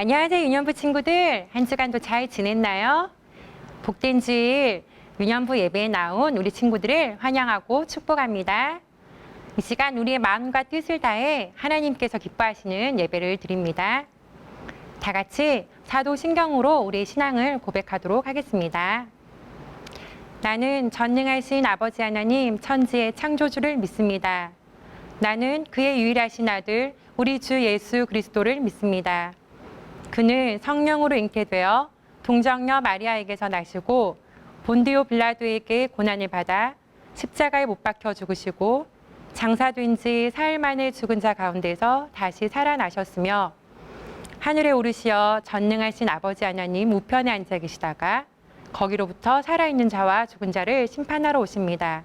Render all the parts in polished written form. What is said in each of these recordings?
안녕하세요, 유년부 친구들. 한 주간도 잘 지냈나요? 복된 주일 유년부 예배에 나온 우리 친구들을 환영하고 축복합니다. 이 시간 우리의 마음과 뜻을 다해 하나님께서 기뻐하시는 예배를 드립니다. 다 같이 사도신경으로 우리의 신앙을 고백하도록 하겠습니다. 나는 전능하신 아버지 하나님 천지의 창조주를 믿습니다. 나는 그의 유일하신 아들 우리 주 예수 그리스도를 믿습니다. 그는 성령으로 잉태되어 동정녀 마리아에게서 나시고 본디오 빌라도에게 고난을 받아 십자가에 못 박혀 죽으시고 장사된 지 사흘 만에 죽은 자 가운데서 다시 살아나셨으며 하늘에 오르시어 전능하신 아버지 하나님 우편에 앉아 계시다가 거기로부터 살아있는 자와 죽은 자를 심판하러 오십니다.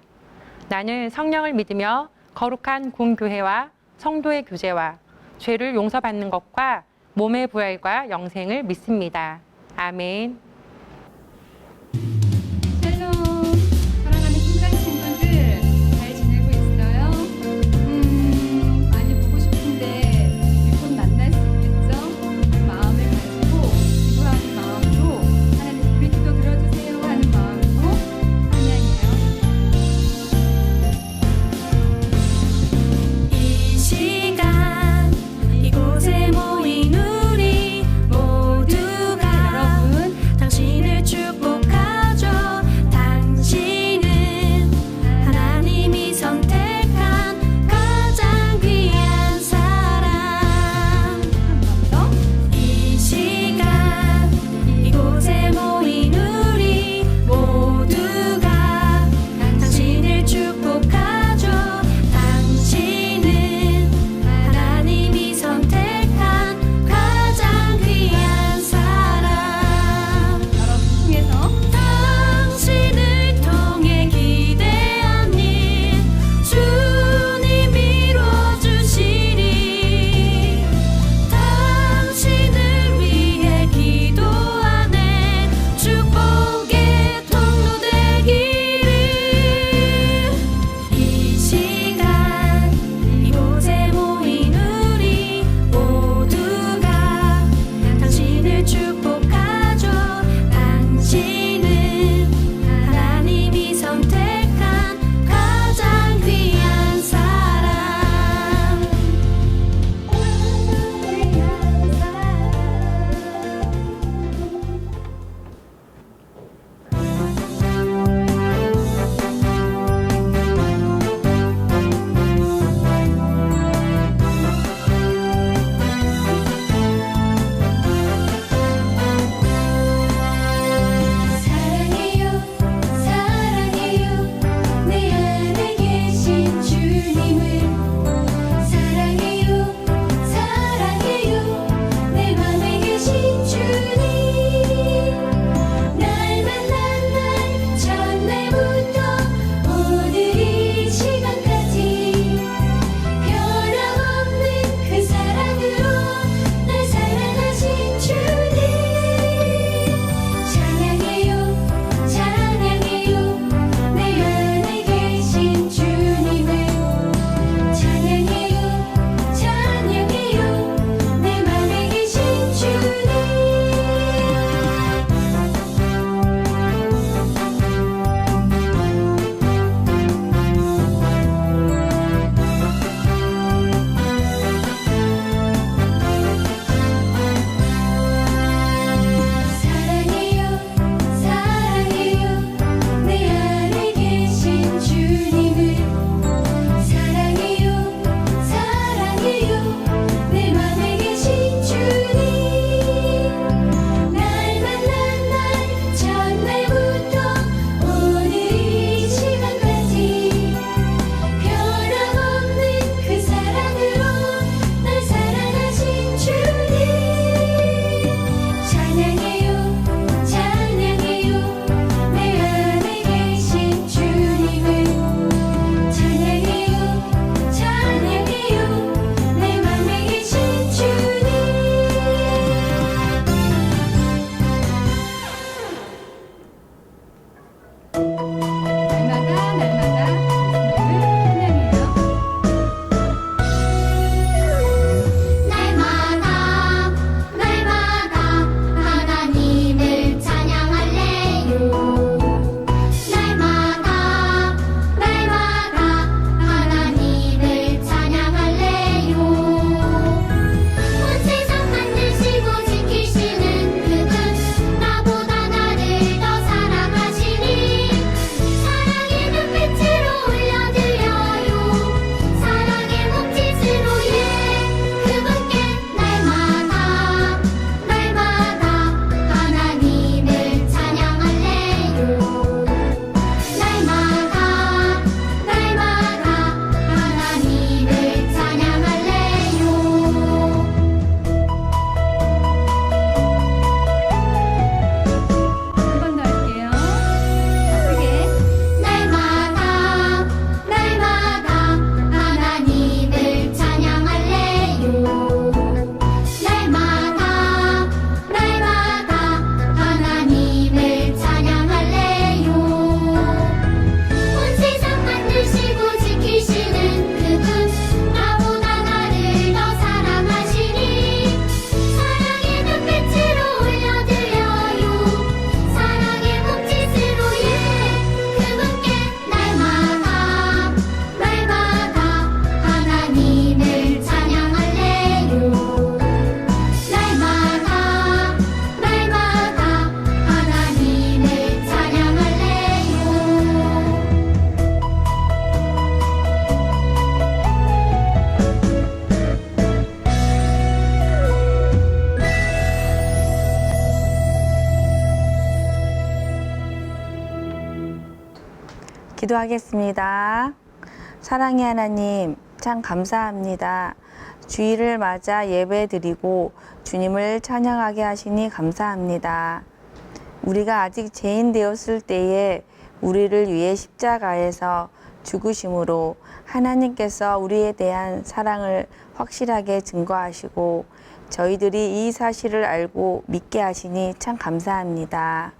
나는 성령을 믿으며 거룩한 공교회와 성도의 교제와 죄를 용서받는 것과 몸의 부활과 영생을 믿습니다. 아멘. 샬롬, 사랑하는 신장 친구들 잘 지내고 있어요? 많이 보고 싶은데 곧 만날 수 있겠죠? 그 마음을 가지고 기도하는 마음으로 하나님 우리 기도 들어주세요 하는 마음으로 찬양해요. 이 시간 이곳에 모인 우리 모두가 여러분, 다 기도하겠습니다. 사랑의 하나님, 참 감사합니다. 주일을 맞아 예배드리고 주님을 찬양하게 하시니 감사합니다. 우리가 아직 죄인 되었을 때에 우리를 위해 십자가에서 죽으심으로 하나님께서 우리에 대한 사랑을 확실하게 증거하시고 저희들이 이 사실을 알고 믿게 하시니 참 감사합니다.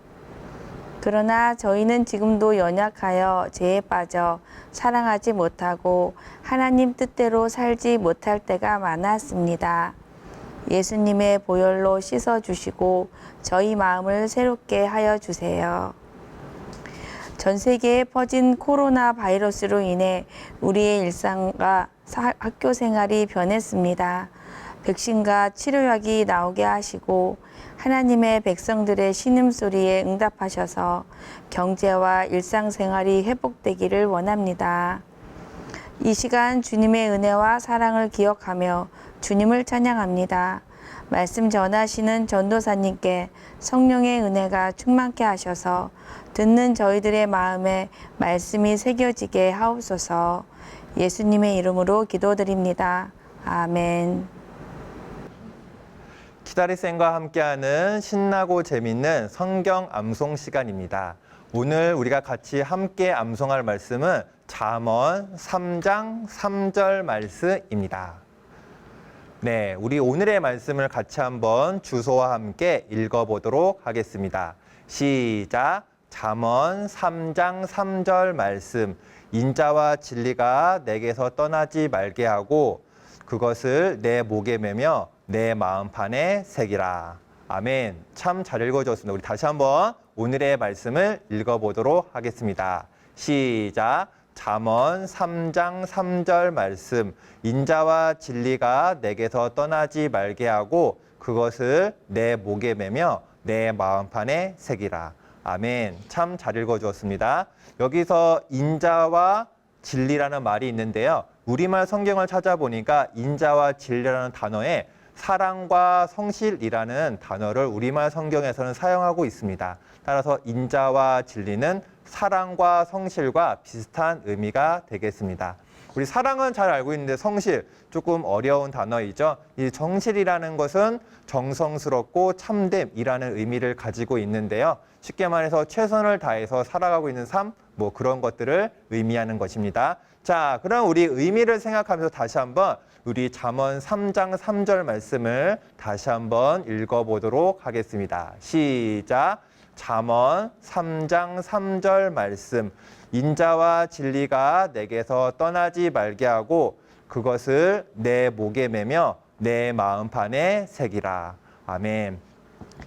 그러나 저희는 지금도 연약하여 죄에 빠져 사랑하지 못하고 하나님 뜻대로 살지 못할 때가 많았습니다. 예수님의 보혈로 씻어주시고 저희 마음을 새롭게 하여 주세요. 전 세계에 퍼진 코로나 바이러스로 인해 우리의 일상과 학교 생활이 변했습니다. 백신과 치료약이 나오게 하시고 하나님의 백성들의 신음소리에 응답하셔서 경제와 일상생활이 회복되기를 원합니다. 이 시간 주님의 은혜와 사랑을 기억하며 주님을 찬양합니다. 말씀 전하시는 전도사님께 성령의 은혜가 충만케 하셔서 듣는 저희들의 마음에 말씀이 새겨지게 하옵소서. 예수님의 이름으로 기도드립니다. 아멘. 기다리쌤과 함께하는 신나고 재밌는 성경 암송 시간입니다. 오늘 우리가 같이 함께 암송할 말씀은 잠언 3장 3절 말씀입니다. 네, 우리 오늘의 말씀을 같이 한번 주소와 함께 읽어보도록 하겠습니다. 시작! 잠언 3장 3절 말씀. 인자와 진리가 내게서 떠나지 말게 하고 그것을 내 목에 매며 내 마음판에 새기라. 아멘. 참 잘 읽어줬습니다. 우리 다시 한번 오늘의 말씀을 읽어보도록 하겠습니다. 시작! 잠언 3장 3절 말씀. 인자와 진리가 내게서 떠나지 말게 하고 그것을 내 목에 매며 내 마음판에 새기라. 아멘. 참 잘 읽어주었습니다. 여기서 인자와 진리라는 말이 있는데요. 우리말 성경을 찾아보니까 인자와 진리라는 단어에 사랑과 성실이라는 단어를 우리말 성경에서는 사용하고 있습니다. 따라서 인자와 진리는 사랑과 성실과 비슷한 의미가 되겠습니다. 우리 사랑은 잘 알고 있는데 성실 조금 어려운 단어이죠. 이 정실이라는 것은 정성스럽고 참됨이라는 의미를 가지고 있는데요. 쉽게 말해서 최선을 다해서 살아가고 있는 삶, 뭐 그런 것들을 의미하는 것입니다. 자, 그럼 우리 의미를 생각하면서 다시 한번 우리 잠언 3장 3절 말씀을 다시 한번 읽어보도록 하겠습니다. 시작! 잠언 3장 3절 말씀. 인자와 진리가 내게서 떠나지 말게 하고 그것을 내 목에 매며 내 마음판에 새기라. 아멘.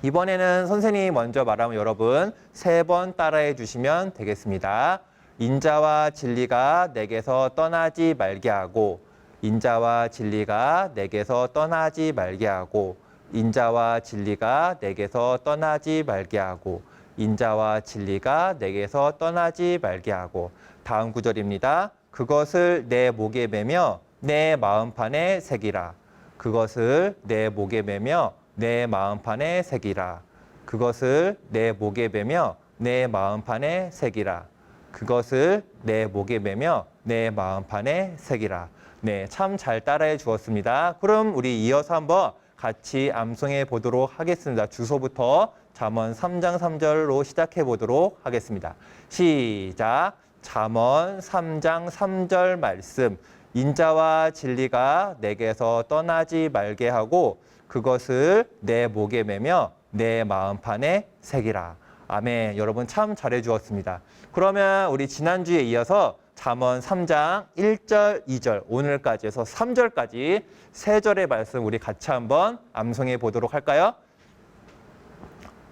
이번에는 선생님이 먼저 말하면 여러분 3번 따라해 주시면 되겠습니다. 인자와 진리가 내게서 떠나지 말게 하고 인자와 진리가 내게서 떠나지 말게 하고 인자와 진리가 내게서 떠나지 말게 하고 인자와 진리가 내게서 떠나지 말게 하고 다음 구절입니다. 그것을 내 목에 매며 내 마음판에 새기라. 그것을 내 목에 매며 내 마음판에 새기라. 그것을 내 목에 매며 내 마음판에 새기라. 그것을 내 목에 매며 내 마음판에 새기라. 네, 참 잘 따라해 주었습니다. 그럼 우리 이어서 한번 같이 암송해 보도록 하겠습니다. 주소부터 잠언 3장 3절로 시작해 보도록 하겠습니다. 시작! 잠언 3장 3절 말씀. 인자와 진리가 내게서 떠나지 말게 하고 그것을 내 목에 매며 내 마음판에 새기라. 아멘. 여러분 참 잘해 주었습니다. 그러면 우리 지난주에 이어서 잠언 3장 1절, 2절, 오늘까지 해서 3절까지 3절의 말씀 우리 같이 한번 암송해 보도록 할까요?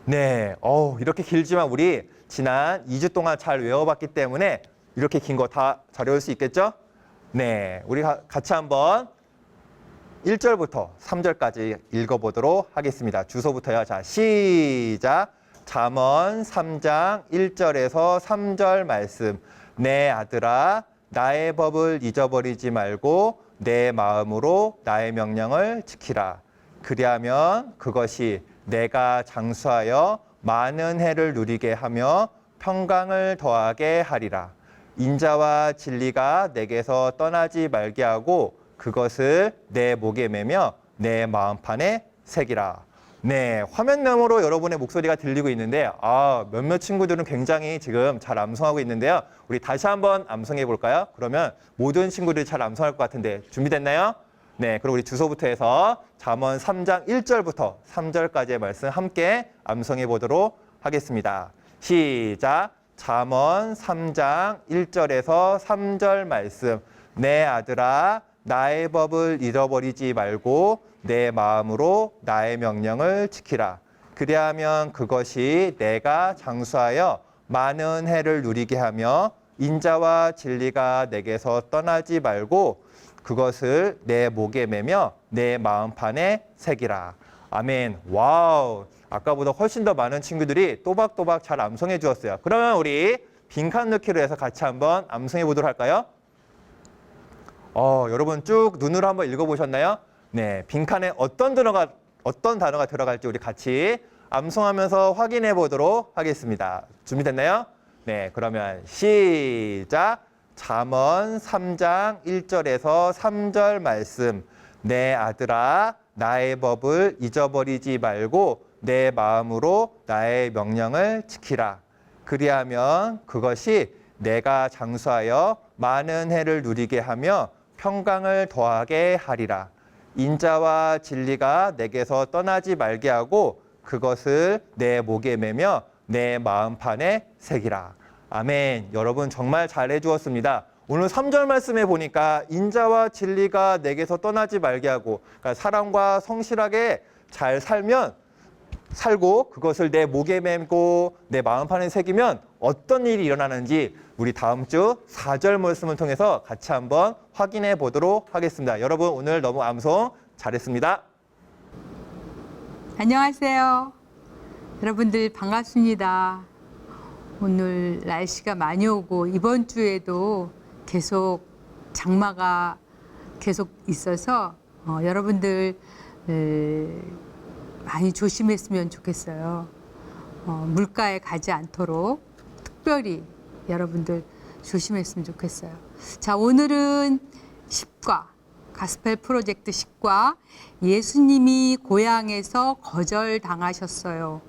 네, 이렇게 길지만 우리 지난 2주 동안 잘 외워봤기 때문에 이렇게 긴 거 다 잘 외울 수 있겠죠? 네, 우리 같이 한번 1절부터 3절까지 읽어보도록 하겠습니다. 주소부터요. 자, 시작! 잠언 3장 1절에서 3절 말씀. 내 아들아, 나의 법을 잊어버리지 말고 내 마음으로 나의 명령을 지키라. 그리하면 그것이 내가 장수하여 많은 해를 누리게 하며 평강을 더하게 하리라. 인자와 진리가 내게서 떠나지 말게 하고 그것을 내 목에 매며 내 마음판에 새기라. 네, 화면 너머로 여러분의 목소리가 들리고 있는데 몇몇 친구들은 굉장히 지금 잘 암송하고 있는데요. 우리 다시 한번 암송해 볼까요? 그러면 모든 친구들이 잘 암송할 것 같은데 준비됐나요? 네, 그럼 우리 주소부터 해서 잠언 3장 1절부터 3절까지의 말씀 함께 암송해 보도록 하겠습니다. 시작! 잠언 3장 1절에서 3절 말씀. 내 아들아, 나의 법을 잃어버리지 말고 내 마음으로 나의 명령을 지키라. 그리하면 그것이 내가 장수하여 많은 해를 누리게 하며 인자와 진리가 내게서 떠나지 말고 그것을 내 목에 매며 내 마음판에 새기라. 아멘. 와우. 아까보다 훨씬 더 많은 친구들이 또박또박 잘 암송해 주었어요. 그러면 우리 빈칸 넣기로 해서 같이 한번 암송해 보도록 할까요? 여러분 쭉 눈으로 한번 읽어보셨나요? 네, 빈칸에 어떤 단어가 들어갈지 우리 같이 암송하면서 확인해 보도록 하겠습니다. 준비됐나요? 네, 그러면 시작! 잠언 3장 1절에서 3절 말씀. 내 아들아, 나의 법을 잊어버리지 말고 내 마음으로 나의 명령을 지키라. 그리하면 그것이 내가 장수하여 많은 해를 누리게 하며 평강을 더하게 하리라. 인자와 진리가 내게서 떠나지 말게 하고 그것을 내 목에 매며 내 마음판에 새기라. 아멘. 여러분 정말 잘해 주었습니다. 오늘 3절 말씀에 보니까 인자와 진리가 내게서 떠나지 말게 하고, 그러니까 사랑과 성실하게 잘 살고 그것을 내 목에 매고 내 마음판에 새기면 어떤 일이 일어나는지 우리 다음 주 4절 말씀을 통해서 같이 한번 확인해 보도록 하겠습니다. 여러분 오늘 너무 암송 잘했습니다. 안녕하세요. 여러분들 반갑습니다. 오늘 날씨가 많이 오고 이번 주에도 계속 장마가 계속 있어서 여러분들 많이 조심했으면 좋겠어요. 물가에 가지 않도록 특별히 여러분들 조심했으면 좋겠어요. 자, 오늘은 10과 가스펠 프로젝트 10과 예수님이 고향에서 거절당하셨어요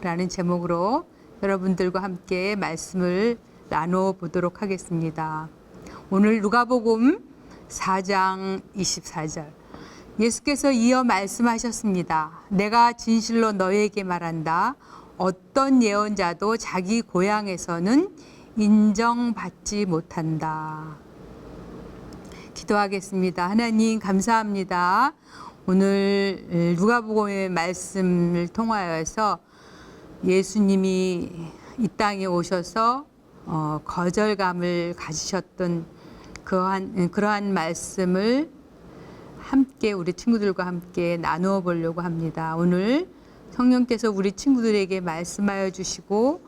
라는 제목으로 여러분들과 함께 말씀을 나눠 보도록 하겠습니다. 오늘 누가복음 4장 24절 예수께서 이어 말씀하셨습니다. 내가 진실로 너희에게 말한다. 어떤 예언자도 자기 고향에서는 인정받지 못한다. 기도하겠습니다. 하나님 감사합니다. 오늘 누가복음의 말씀을 통하여서 예수님이 이 땅에 오셔서 거절감을 가지셨던 그러한 말씀을 함께 우리 친구들과 함께 나누어 보려고 합니다. 오늘 성령께서 우리 친구들에게 말씀하여 주시고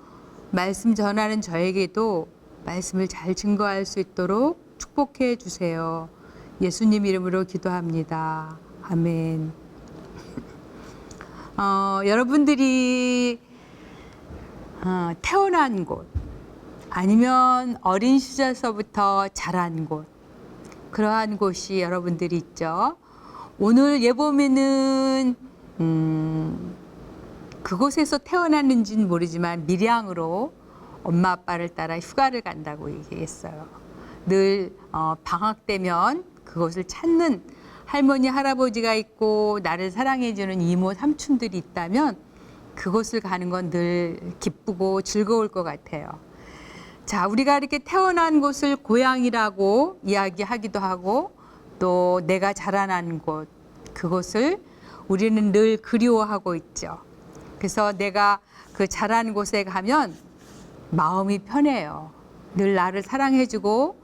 말씀 전하는 저에게도 말씀을 잘 증거할 수 있도록 축복해 주세요. 예수님 이름으로 기도합니다. 아멘. 여러분들이 태어난 곳 아니면 어린 시절서부터 자란 곳 그러한 곳이 여러분들이 있죠. 오늘 예보면은 그곳에서 태어났는지는 모르지만 밀양으로 엄마 아빠를 따라 휴가를 간다고 얘기했어요. 늘 방학 되면 그것을 찾는 할머니 할아버지가 있고 나를 사랑해주는 이모 삼촌들이 있다면 그곳을 가는 건 늘 기쁘고 즐거울 것 같아요. 자, 우리가 이렇게 태어난 곳을 고향이라고 이야기하기도 하고 또 내가 자라난 곳 그곳을 우리는 늘 그리워하고 있죠. 그래서 내가 그 자란 곳에 가면 마음이 편해요. 늘 나를 사랑해주고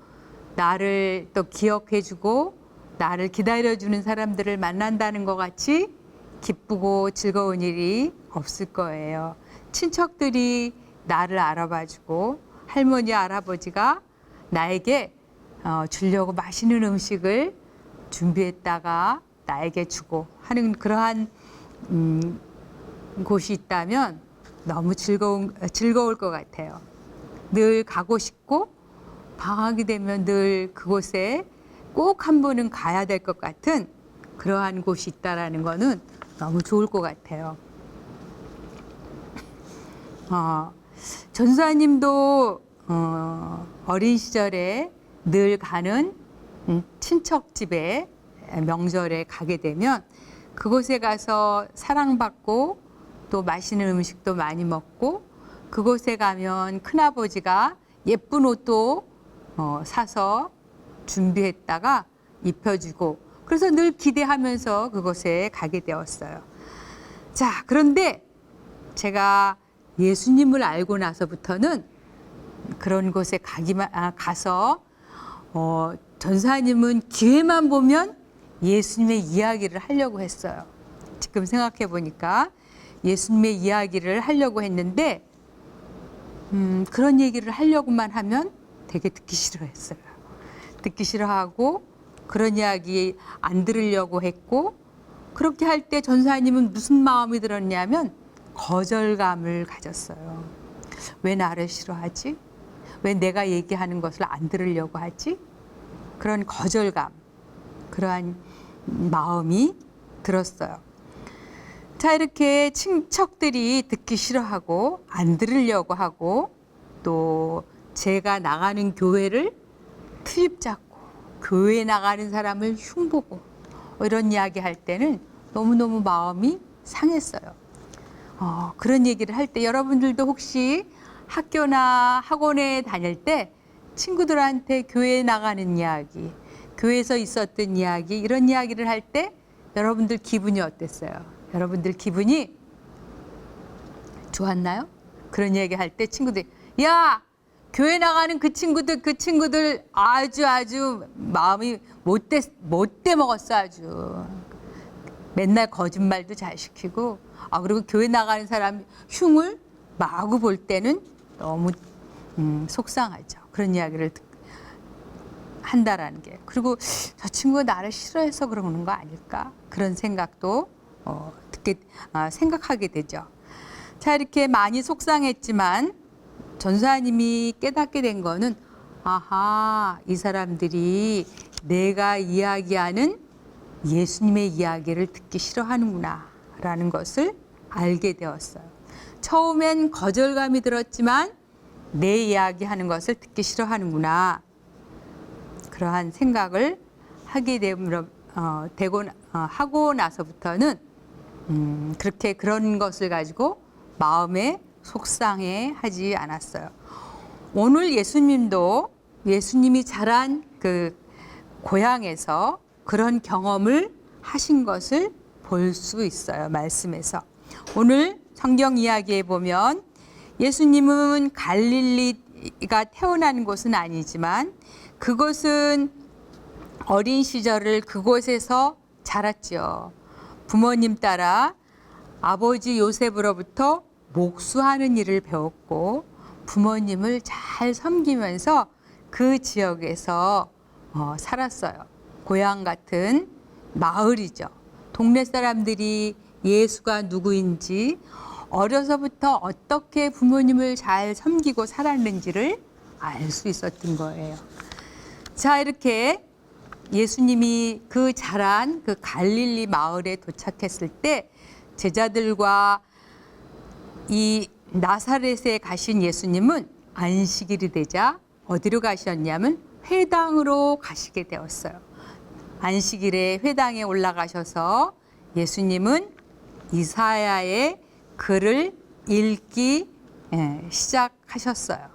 나를 또 기억해주고 나를 기다려주는 사람들을 만난다는 것 같이 기쁘고 즐거운 일이 없을 거예요. 친척들이 나를 알아봐주고 할머니 할아버지가 나에게 주려고 맛있는 음식을 준비했다가 나에게 주고 하는 그러한 곳이 있다면 너무 즐거울 것 같아요. 늘 가고 싶고 방학이 되면 늘 그곳에 꼭 한 번은 가야 될 것 같은 그러한 곳이 있다라는 거는 너무 좋을 것 같아요. 전사님도 어린 시절에 늘 가는 친척 집에 명절에 가게 되면 그곳에 가서 사랑받고 또 맛있는 음식도 많이 먹고 그곳에 가면 큰아버지가 예쁜 옷도 사서 준비했다가 입혀주고 그래서 늘 기대하면서 그곳에 가게 되었어요. 자, 그런데 제가 예수님을 알고 나서부터는 그런 곳에 가서 전사님은 기회만 보면 예수님의 이야기를 하려고 했어요. 지금 생각해 보니까 예수님의 이야기를 하려고 했는데 그런 얘기를 하려고만 하면 되게 듣기 싫어했어요. 듣기 싫어하고 그런 이야기 안 들으려고 했고 그렇게 할 때 전사님은 무슨 마음이 들었냐면 거절감을 가졌어요. 왜 나를 싫어하지? 왜 내가 얘기하는 것을 안 들으려고 하지? 그런 거절감, 그러한 마음이 들었어요. 자, 이렇게 친척들이 듣기 싫어하고 안 들으려고 하고 또 제가 나가는 교회를 트집 잡고 교회에 나가는 사람을 흉보고 이런 이야기 할 때는 너무너무 마음이 상했어요. 그런 얘기를 할 때 여러분들도 혹시 학교나 학원에 다닐 때 친구들한테 교회에 나가는 이야기, 교회에서 있었던 이야기, 이런 이야기를 할 때 여러분들 기분이 어땠어요? 여러분들 기분이 좋았나요? 그런 얘기 할 때 친구들이 야! 교회 나가는 그 친구들 아주 마음이 못돼 먹었어 아주. 맨날 거짓말도 잘 시키고 그리고 교회 나가는 사람 흉을 마구 볼 때는 너무 속상하죠. 그런 이야기를 한다라는 게. 그리고 저 친구가 나를 싫어해서 그러는 거 아닐까? 그런 생각도 생각하게 되죠. 자, 이렇게 많이 속상했지만 전사님이 깨닫게 된 거는 이 사람들이 내가 이야기하는 예수님의 이야기를 듣기 싫어하는구나 라는 것을 알게 되었어요. 처음엔 거절감이 들었지만 내 이야기하는 것을 듣기 싫어하는구나 그러한 생각을 하고 나서부터는 그렇게 그런 것을 가지고 마음에 속상해 하지 않았어요. 오늘 예수님이 자란 그 고향에서 그런 경험을 하신 것을 볼 수 있어요. 말씀에서. 오늘 성경 이야기에 보면 예수님은 갈릴리가 태어난 곳은 아니지만 그곳은 어린 시절을 그곳에서 자랐죠. 부모님 따라 아버지 요셉으로부터 목수하는 일을 배웠고 부모님을 잘 섬기면서 그 지역에서 살았어요. 고향 같은 마을이죠. 동네 사람들이 예수가 누구인지 어려서부터 어떻게 부모님을 잘 섬기고 살았는지를 알 수 있었던 거예요. 자, 이렇게 예수님이 그 자란 그 갈릴리 마을에 도착했을 때 제자들과 이 나사렛에 가신 예수님은 안식일이 되자 어디로 가셨냐면 회당으로 가시게 되었어요. 안식일에 회당에 올라가셔서 예수님은 이사야의 글을 읽기 시작하셨어요.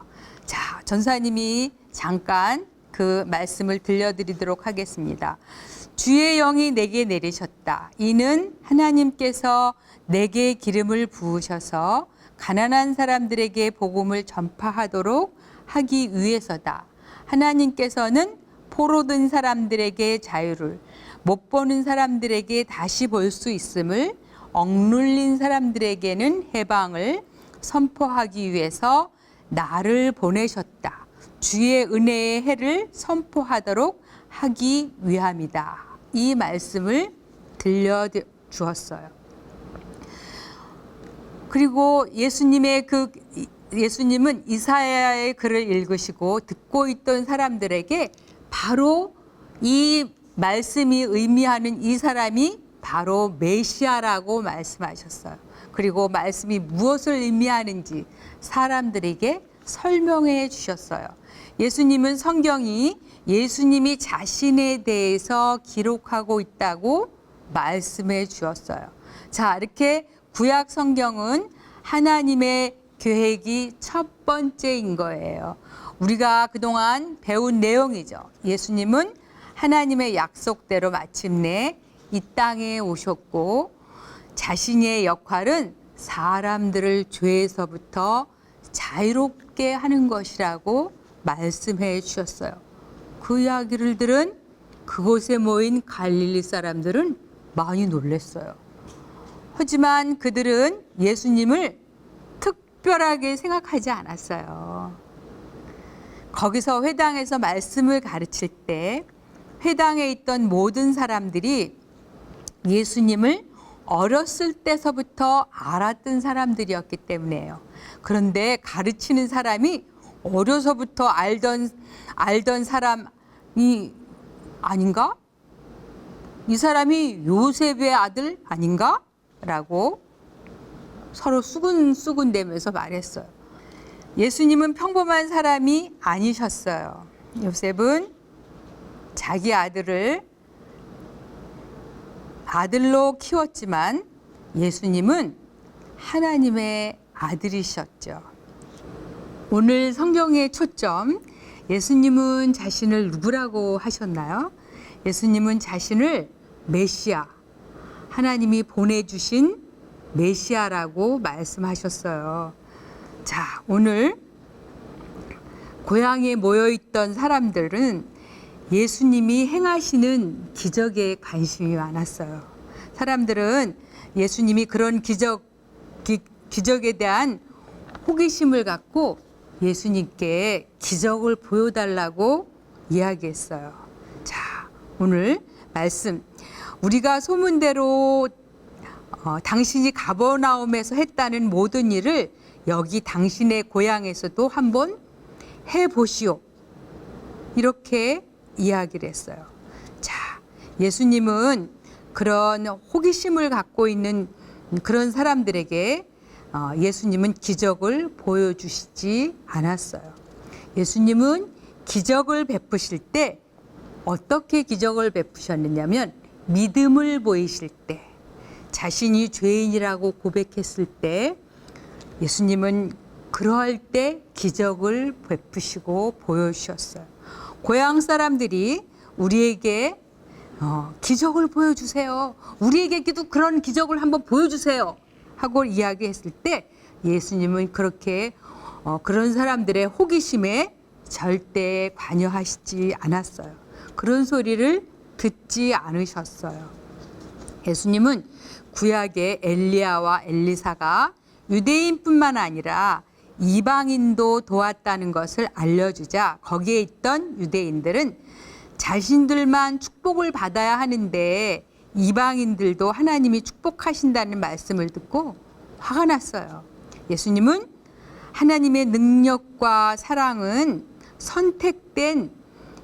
자, 전사님이 잠깐 그 말씀을 들려드리도록 하겠습니다. 주의 영이 내게 내리셨다. 이는 하나님께서 내게 기름을 부으셔서 가난한 사람들에게 복음을 전파하도록 하기 위해서다. 하나님께서는 포로된 사람들에게 자유를, 못 보는 사람들에게 다시 볼 수 있음을, 억눌린 사람들에게는 해방을 선포하기 위해서 나를 보내셨다. 주의 은혜의 해를 선포하도록 하기 위함이다. 이 말씀을 들려주었어요. 그리고 예수님의 그 예수님은 이사야의 글을 읽으시고 듣고 있던 사람들에게 바로 이 말씀이 의미하는 이 사람이 바로 메시아라고 말씀하셨어요. 그리고 말씀이 무엇을 의미하는지 사람들에게 설명해 주셨어요. 예수님은 성경이 예수님이 자신에 대해서 기록하고 있다고 말씀해 주었어요. 자, 이렇게 구약 성경은 하나님의 계획이 첫 번째인 거예요. 우리가 그동안 배운 내용이죠. 예수님은 하나님의 약속대로 마침내 이 땅에 오셨고 자신의 역할은 사람들을 죄에서부터 자유롭게 하는 것이라고 말씀해 주셨어요. 그 이야기를 들은 그곳에 모인 갈릴리 사람들은 많이 놀랐어요. 하지만 그들은 예수님을 특별하게 생각하지 않았어요. 거기서 회당에서 말씀을 가르칠 때 회당에 있던 모든 사람들이 예수님을 어렸을 때서부터 알았던 사람들이었기 때문에요. 그런데 가르치는 사람이 어려서부터 알던 사람이 아닌가? 이 사람이 요셉의 아들 아닌가? 라고 서로 수군대면서 말했어요. 예수님은 평범한 사람이 아니셨어요. 요셉은 자기 아들을 아들로 키웠지만 예수님은 하나님의 아들이셨죠. 오늘 성경의 초점, 예수님은 자신을 누구라고 하셨나요? 예수님은 자신을 메시아, 하나님이 보내주신 메시아라고 말씀하셨어요. 자, 오늘 고향에 모여있던 사람들은 예수님이 행하시는 기적에 관심이 많았어요. 사람들은 예수님이 그런 기적에 대한 호기심을 갖고 예수님께 기적을 보여달라고 이야기했어요. 자, 오늘 말씀. 우리가 소문대로 당신이 가버나움에서 했다는 모든 일을 여기 당신의 고향에서도 한번 해보시오. 이렇게 이야기를 했어요. 자, 예수님은 그런 호기심을 갖고 있는 그런 사람들에게 예수님은 기적을 보여주시지 않았어요. 예수님은 기적을 베푸실 때 어떻게 기적을 베푸셨느냐면 믿음을 보이실 때, 자신이 죄인이라고 고백했을 때 예수님은 그러할 때 기적을 베푸시고 보여주셨어요. 고향 사람들이 우리에게 기적을 보여주세요. 우리에게도 그런 기적을 한번 보여주세요. 하고 이야기했을 때 예수님은 그렇게 그런 사람들의 호기심에 절대 관여하시지 않았어요. 그런 소리를 듣지 않으셨어요. 예수님은 구약의 엘리야와 엘리사가 유대인뿐만 아니라 이방인도 도왔다는 것을 알려주자 거기에 있던 유대인들은 자신들만 축복을 받아야 하는데 이방인들도 하나님이 축복하신다는 말씀을 듣고 화가 났어요. 예수님은 하나님의 능력과 사랑은 선택된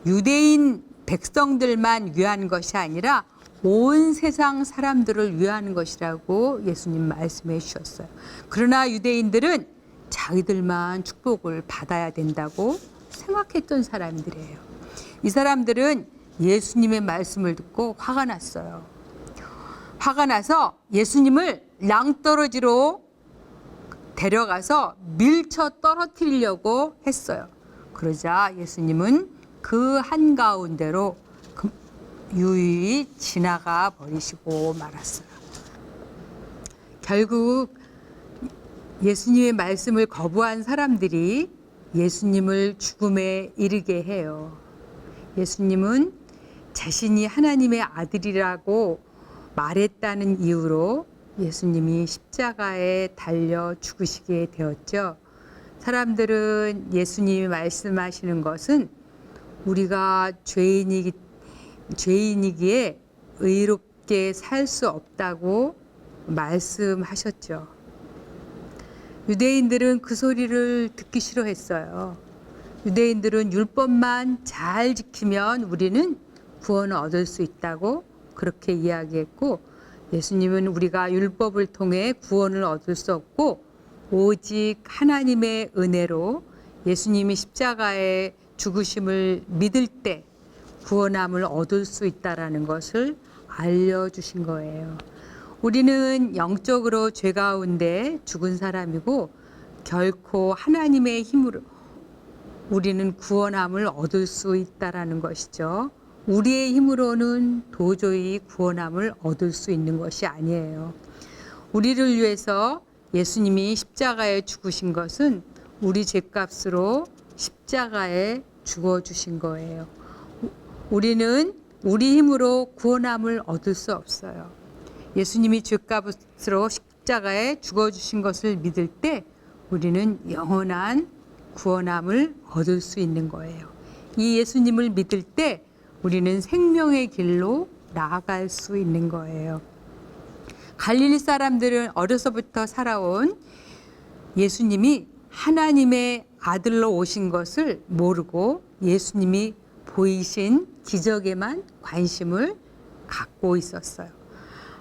유대인 백성들만 위한 것이 아니라 온 세상 사람들을 위하는 것이라고 예수님 말씀해 주셨어요. 그러나 유대인들은 자기들만 축복을 받아야 된다고 생각했던 사람들이에요. 이 사람들은 예수님의 말씀을 듣고 화가 났어요. 화가 나서 예수님을 낭떠러지로 데려가서 밀쳐 떨어뜨리려고 했어요. 그러자 예수님은 그 한가운데로 유유히 지나가 버리시고 말았어요. 결국 예수님의 말씀을 거부한 사람들이 예수님을 죽음에 이르게 해요. 예수님은 자신이 하나님의 아들이라고 말했다는 이유로 예수님이 십자가에 달려 죽으시게 되었죠. 사람들은 예수님이 말씀하시는 것은 우리가 죄인이기에 의롭게 살 수 없다고 말씀하셨죠. 유대인들은 그 소리를 듣기 싫어했어요. 유대인들은 율법만 잘 지키면 우리는 구원을 얻을 수 있다고 그렇게 이야기했고, 예수님은 우리가 율법을 통해 구원을 얻을 수 없고 오직 하나님의 은혜로 예수님이 십자가에 죽으심을 믿을 때 구원함을 얻을 수 있다라는 것을 알려주신 거예요. 우리는 영적으로 죄 가운데 죽은 사람이고 결코 하나님의 힘으로 우리는 구원함을 얻을 수 있다라는 것이죠. 우리의 힘으로는 도저히 구원함을 얻을 수 있는 것이 아니에요. 우리를 위해서 예수님이 십자가에 죽으신 것은 우리 죄값으로 십자가에 죽어주신 거예요. 우리는 우리 힘으로 구원함을 얻을 수 없어요. 예수님이 죄값으로 십자가에 죽어주신 것을 믿을 때 우리는 영원한 구원함을 얻을 수 있는 거예요. 이 예수님을 믿을 때 우리는 생명의 길로 나아갈 수 있는 거예요. 갈릴리 사람들은 어려서부터 살아온 예수님이 하나님의 아들로 오신 것을 모르고 예수님이 보이신 기적에만 관심을 갖고 있었어요.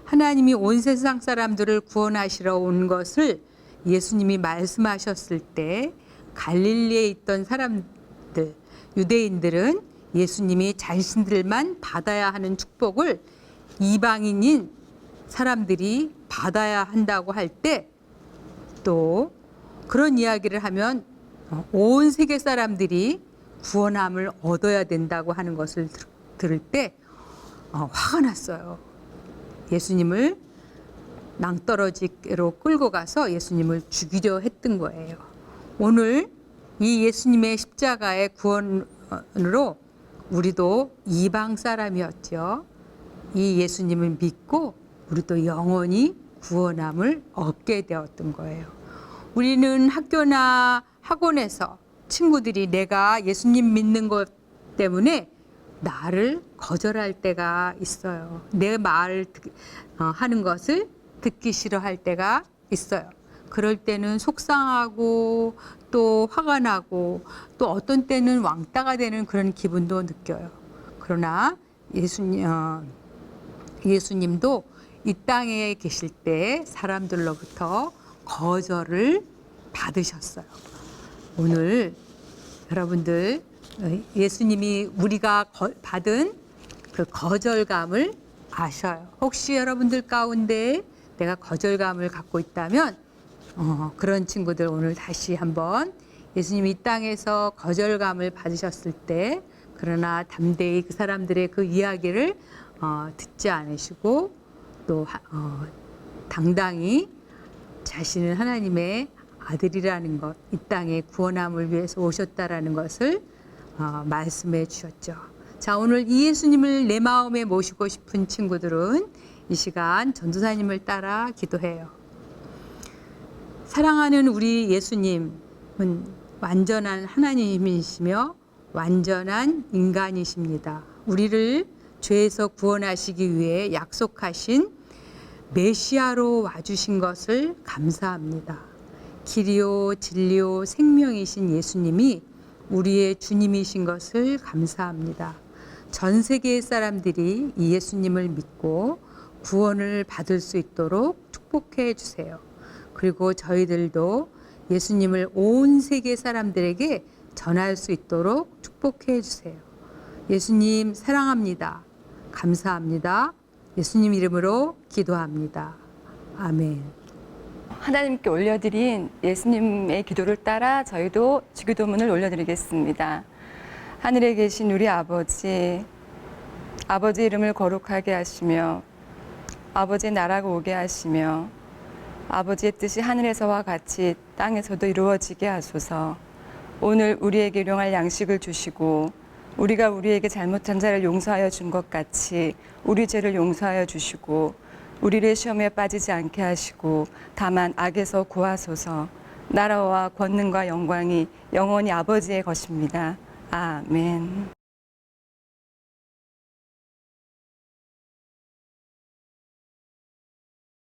하나님이 온 세상 사람들을 구원하시러 온 것을 예수님이 말씀하셨을 때 갈릴리에 있던 사람들, 유대인들은 예수님이 자신들만 받아야 하는 축복을 이방인인 사람들이 받아야 한다고 할 때 또 그런 이야기를 하면 온 세계 사람들이 구원함을 얻어야 된다고 하는 것을 들을 때 화가 났어요. 예수님을 낭떠러지로 끌고 가서 예수님을 죽이려 했던 거예요. 오늘 이 예수님의 십자가의 구원으로 우리도 이방 사람이었죠. 이 예수님을 믿고 우리도 영원히 구원함을 얻게 되었던 거예요. 우리는 학교나 학원에서 친구들이 내가 예수님 믿는 것 때문에 나를 거절할 때가 있어요. 내 말 하는 것을 듣기 싫어할 때가 있어요. 그럴 때는 속상하고 또 화가 나고 또 어떤 때는 왕따가 되는 그런 기분도 느껴요. 그러나 예수님도 이 땅에 계실 때 사람들로부터 거절을 받으셨어요. 오늘 여러분들 예수님이 우리가 받은 그 거절감을 아셔요. 혹시 여러분들 가운데 내가 거절감을 갖고 있다면 그런 친구들 오늘 다시 한번 예수님이 이 땅에서 거절감을 받으셨을 때 그러나 담대히 그 사람들의 그 이야기를 듣지 않으시고 또 당당히 자신은 하나님의 아들이라는 것, 이 땅에 구원함을 위해서 오셨다라는 것을 말씀해 주셨죠. 자, 오늘 이 예수님을 내 마음에 모시고 싶은 친구들은 이 시간 전도사님을 따라 기도해요. 사랑하는 우리 예수님은 완전한 하나님이시며 완전한 인간이십니다. 우리를 죄에서 구원하시기 위해 약속하신 메시아로 와주신 것을 감사합니다. 길이요 진리요 생명이신 예수님이 우리의 주님이신 것을 감사합니다. 전 세계의 사람들이 이 예수님을 믿고 구원을 받을 수 있도록 축복해 주세요. 그리고 저희들도 예수님을 온 세계 사람들에게 전할 수 있도록 축복해 주세요. 예수님 사랑합니다. 감사합니다. 예수님 이름으로 기도합니다. 아멘. 하나님께 올려드린 예수님의 기도를 따라 저희도 주기도문을 올려드리겠습니다. 하늘에 계신 우리 아버지, 아버지 이름을 거룩하게 하시며 아버지의 나라가 오게 하시며 아버지의 뜻이 하늘에서와 같이 땅에서도 이루어지게 하소서. 오늘 우리에게 일용할 양식을 주시고 우리가 우리에게 잘못한 자를 용서하여 준 것 같이 우리 죄를 용서하여 주시고 우리를 시험에 빠지지 않게 하시고 다만 악에서 구하소서. 나라와 권능과 영광이 영원히 아버지의 것입니다. 아멘.